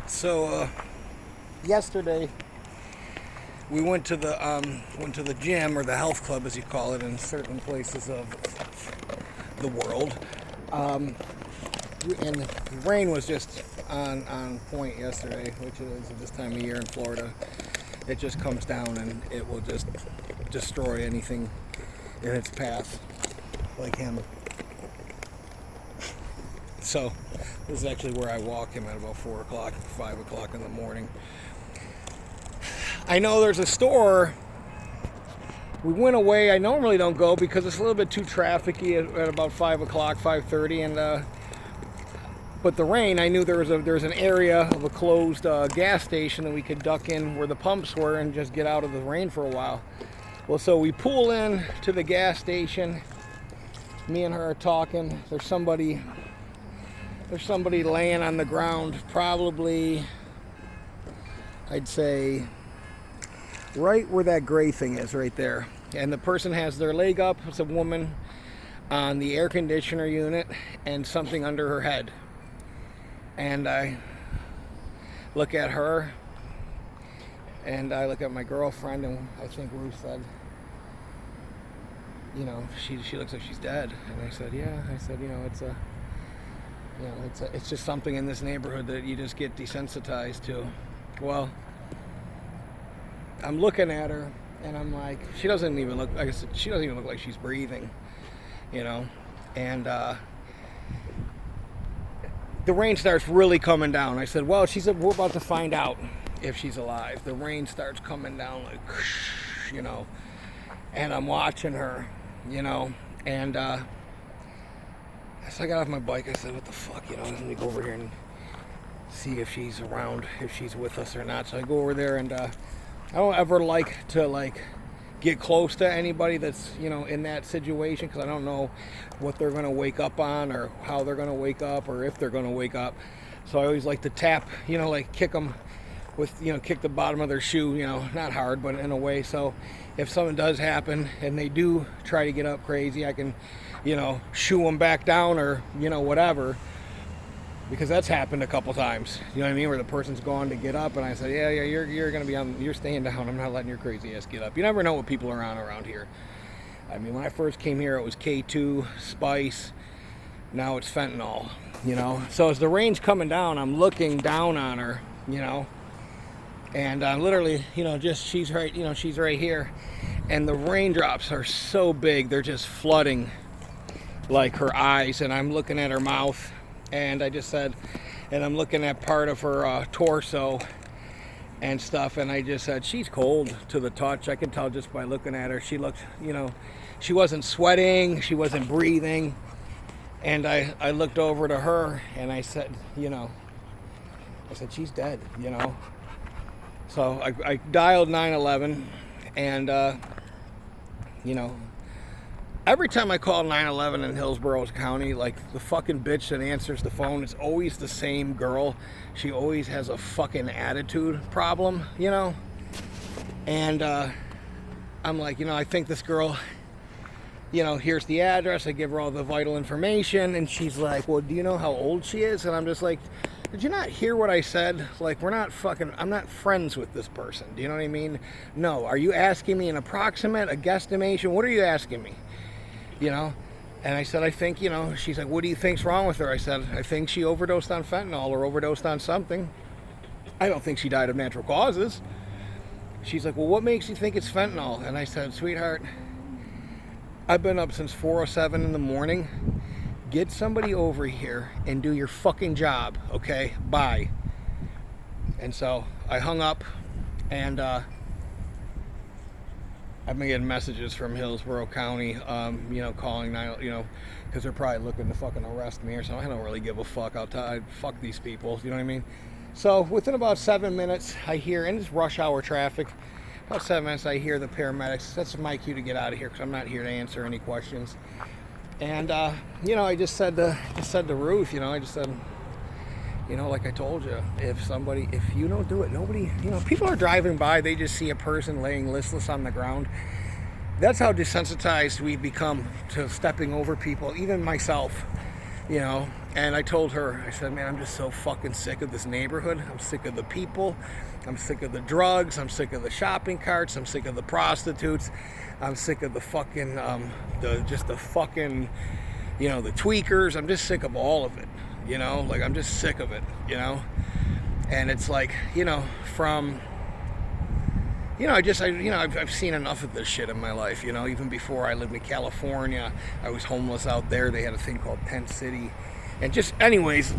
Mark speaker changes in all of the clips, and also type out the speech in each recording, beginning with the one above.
Speaker 1: So yesterday we went to the gym, or the health club as you call it in certain places of the world. And the rain was just on point yesterday, which is this time of year in Florida. It just comes down and it will just destroy anything in its path, like him. So this is actually where I walk him at about 4 o'clock, 5 o'clock in the morning. I know there's a store. We went away. I normally don't go because it's a little bit too trafficy at about 5 o'clock, 5:30, and but the rain, I knew there's an area of a closed gas station that we could duck in where the pumps were and just get out of the rain for a while. Well, so we pull in to the gas station. Me and her are talking. There's somebody laying on the ground, probably, I'd say, right where that gray thing is, right there. And the person has their leg up. It's a woman on the air conditioner unit and something under her head. And I look at her, and I look at my girlfriend, and I think Ruth said, you know, she looks like she's dead. And I said, yeah. I said, it's just something in this neighborhood that you just get desensitized to. Well, I'm looking at her, and I'm like, she doesn't even look like she's breathing, you know. And the rain starts really coming down. I said, well, we're about to find out if she's alive. The rain starts coming down like, you know, and I'm watching her, you know, and so I got off my bike. I said, what the fuck, you know, let me go over here and see if she's around, if she's with us or not. So I go over there, and I don't ever like to get close to anybody that's, you know, in that situation, because I don't know what they're going to wake up on, or how they're going to wake up, or if they're going to wake up. So I always like to tap, you know, like kick them with, you know, kick the bottom of their shoe, you know, not hard, but in a way. So if something does happen and they do try to get up crazy, I can, you know, shoo them back down, or, you know, whatever. Because that's happened a couple times, you know what I mean, where the person's gone to get up, and I said, yeah, you're gonna be on, you're staying down. I'm not letting your crazy ass get up. You never know what people are on around here. I mean, when I first came here, it was K2, Spice. Now it's fentanyl, you know. So as the rain's coming down, I'm looking down on her, you know, and I'm literally, you know, she's right here, and the raindrops are so big, they're just flooding like her eyes, and I'm looking at her mouth. And I just said, and I'm looking at part of her torso and stuff, and I just said, she's cold to the touch. I could tell just by looking at her. She looked, you know, she wasn't sweating, she wasn't breathing. And I looked over to her, and I said, you know, she's dead, you know. So I dialed 911, and, you know, every time I call 911 in Hillsborough County, like, the fucking bitch that answers the phone, it's always the same girl. She always has a fucking attitude problem, you know? And I'm like, you know, I think this girl, you know, here's the address. I give her all the vital information, and she's like, well, do you know how old she is? And I'm just like, did you not hear what I said? Like, I'm not friends with this person. Do you know what I mean? No. Are you asking me an approximate, a guesstimation? What are you asking me? You know, and I said, I think, you know, she's like, what do you think's wrong with her? I said, I think she overdosed on fentanyl, or overdosed on something. I don't think she died of natural causes. She's like, well, what makes you think it's fentanyl? And I said, sweetheart, I've been up since 4:07 in the morning. Get somebody over here and do your fucking job, okay? Bye. And so I hung up, and I've been getting messages from Hillsborough County, you know, calling, you know, because they're probably looking to fucking arrest me or something. I don't really give a fuck. Fuck these people, you know what I mean? So within about 7 minutes, I hear, and it's rush hour traffic, about 7 minutes, I hear the paramedics. That's my cue to get out of here, because I'm not here to answer any questions. And, you know, I just said to Ruth, you know, I just said, you know, like I told you, if you don't do it, nobody, you know, people are driving by, they just see a person laying listless on the ground. That's how desensitized we've become to stepping over people, even myself, you know. And I told her, I said, man, I'm just so fucking sick of this neighborhood. I'm sick of the people. I'm sick of the drugs. I'm sick of the shopping carts. I'm sick of the prostitutes. I'm sick of the fucking, the fucking, the tweakers. I'm just sick of all of it, like I'm just sick of it, And it's like, from, I've seen enough of this shit in my life, even before I lived in California. I was homeless out there. They had a thing called Tent City. And just, anyways,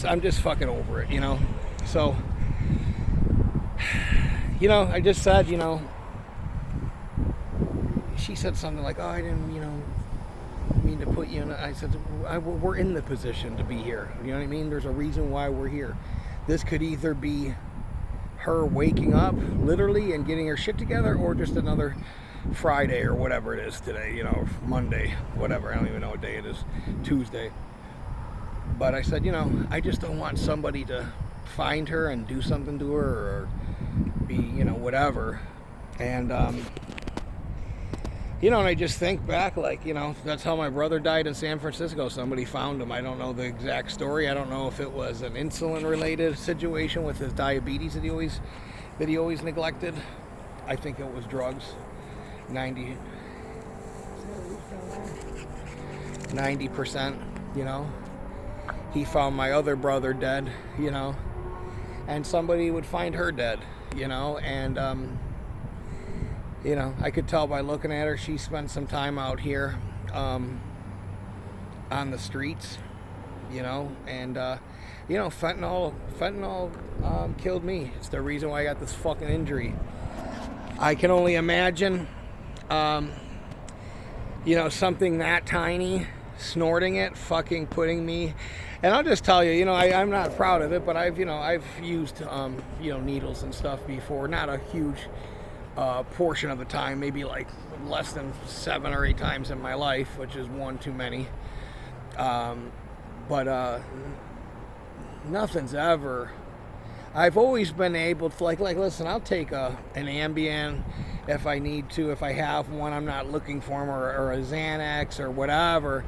Speaker 1: I'm just fucking over it, So, I just said, she said something like, oh, I didn't, mean to put you in. I said, we're in the position to be here. You know what I mean? There's a reason why we're here. This could either be her waking up, literally, and getting her shit together, or just another Friday or whatever it is today, Monday, whatever. I don't even know what day it is, Tuesday. But I said, I just don't want somebody to find her and do something to her or be, whatever. And, and I just think back, like, that's how my brother died in San Francisco. Somebody found him. I don't know the exact story. I don't know if it was an insulin-related situation with his diabetes that he always neglected. I think it was drugs. 90%, He found my other brother dead, and somebody would find her dead, and, I could tell by looking at her, she spent some time out here, on the streets, and, fentanyl, killed me. It's the reason why I got this fucking injury. I can only imagine, something that tiny, snorting it, fucking putting me. And I'll just tell you, I'm not proud of it, but I've used, needles and stuff before. Not a huge portion of the time, maybe like less than 7 or 8 times in my life, which is one too many. But nothing's ever. I've always been able to, like listen, I'll take an Ambien if I need to, if I have one I'm not looking for them, or a Xanax or whatever,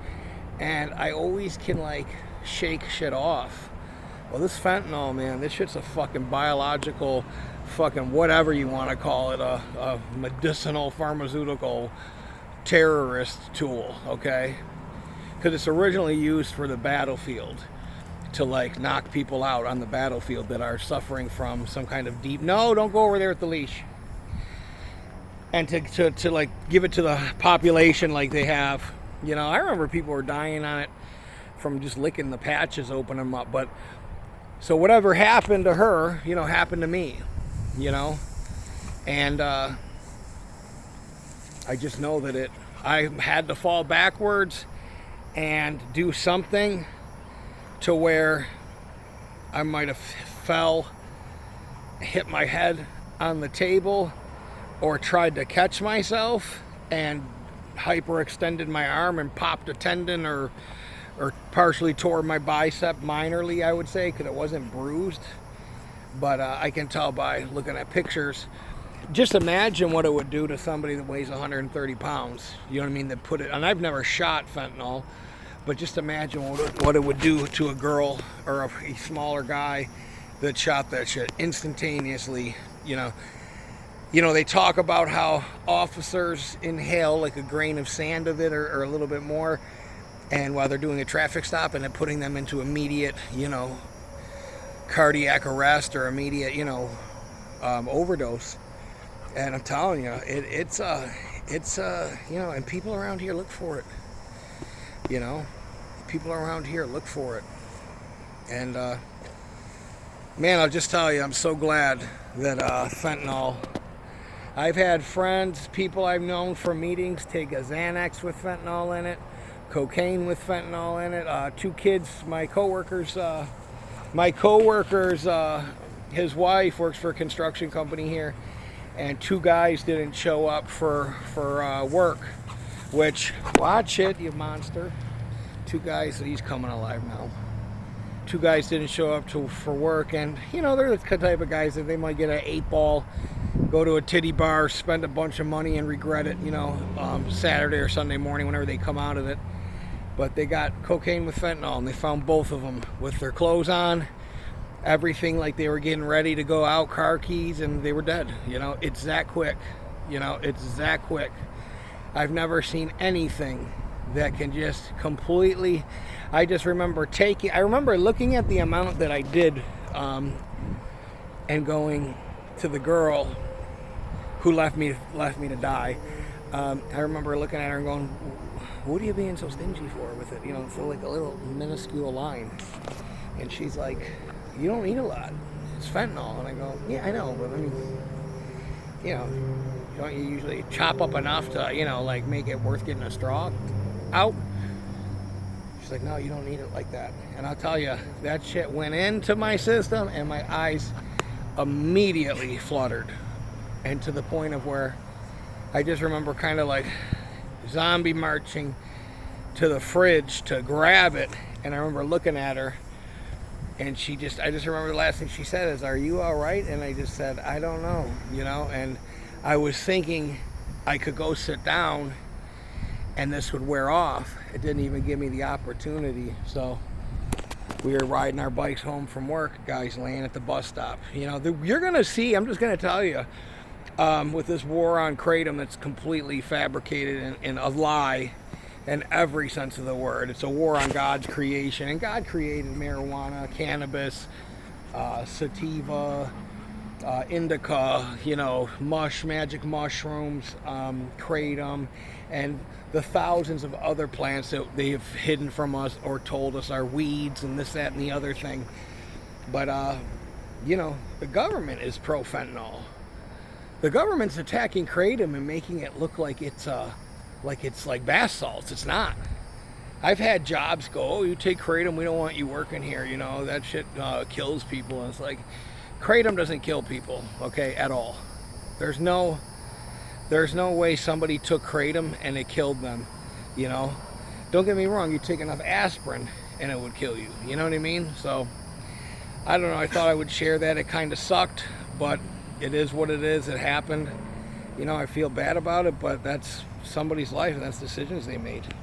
Speaker 1: and I always can, like, shake shit off. Well, this fentanyl, man, this shit's a fucking biological, fucking whatever you want to call it, a medicinal, pharmaceutical terrorist tool, okay? Because it's originally used for the battlefield, to, like, knock people out on the battlefield that are suffering from some kind of deep, no, don't go over there with the leash. And to like, give it to the population like they have. I remember people were dying on it from just licking the patches, open them up. But, so whatever happened to her, happened to me, And I just know that I had to fall backwards and do something to where I might have hit my head on the table, or tried to catch myself and hyperextended my arm and popped a tendon, or partially tore my bicep minorly, I would say, because it wasn't bruised. But I can tell by looking at pictures. Just imagine what it would do to somebody that weighs 130 pounds. You know what I mean? That put it, and I've never shot fentanyl, but just imagine what it would do to a girl or a smaller guy that shot that shit instantaneously. They talk about how officers inhale like a grain of sand of it, or a little bit more, and while they're doing a traffic stop, and then putting them into immediate, cardiac arrest or immediate, overdose. And I'm telling you, it's and people around here look for it. People around here look for it. And man, I'll just tell you, I'm so glad that fentanyl. I've had friends, people I've known from meetings, take a Xanax with fentanyl in it, cocaine with fentanyl in it. 2 kids, my coworkers, his wife works for a construction company here, and 2 guys didn't show up for work, which, watch it, you monster. 2 guys, he's coming alive now. 2 guys didn't show up for work, and they're the type of guys that they might get an 8-ball, go to a titty bar, spend a bunch of money and regret it, Saturday or Sunday morning whenever they come out of it. But they got cocaine with fentanyl, and they found both of them with their clothes on, everything, like they were getting ready to go out, car keys, and they were dead. You know, it's that quick. You know, it's that quick. I've never seen anything that can just completely. I just remember I remember looking at the amount that I did, and going to the girl who left me to die. I remember looking at her and going, "What are you being so stingy for with it? You know, for like a little minuscule line." And she's like, "You don't need a lot. It's fentanyl." And I go, "Yeah, I know, but I mean, you know, don't you usually chop up enough to, you know, like make it worth getting a straw out?" She's like, "No, you don't need it like that." And I'll tell you, that shit went into my system, and my eyes immediately fluttered, and to the point of where I just remember kind of like zombie marching to the fridge to grab it. And I remember looking at her, and I just remember the last thing she said is, "Are you all right?" And I just said, "I don't know," you know. And I was thinking I could go sit down and this would wear off. It didn't even give me the opportunity. So we were riding our bikes home from work, guys laying at the bus stop. You know, you're gonna see, I'm just gonna tell you, with this war on kratom that's completely fabricated and a lie in every sense of the word. It's a war on God's creation, and God created marijuana, cannabis, sativa, indica, you know, magic mushrooms, kratom, and the thousands of other plants that they've hidden from us or told us are weeds and this, that, and the other thing. But you know, the government is pro-fentanyl. The government's attacking kratom and making it look like it's like bath salts. It's not. I've had jobs go, "Oh, you take kratom, we don't want you working here. You know, that shit kills people." And it's like, kratom doesn't kill people, okay, at all. There's no way somebody took kratom and it killed them. You know, don't get me wrong. You take enough aspirin and it would kill you. You know what I mean? So I don't know. I thought I would share that. It kind of sucked, but it is what it is. It happened. You know, I feel bad about it, but that's somebody's life, and that's decisions they made.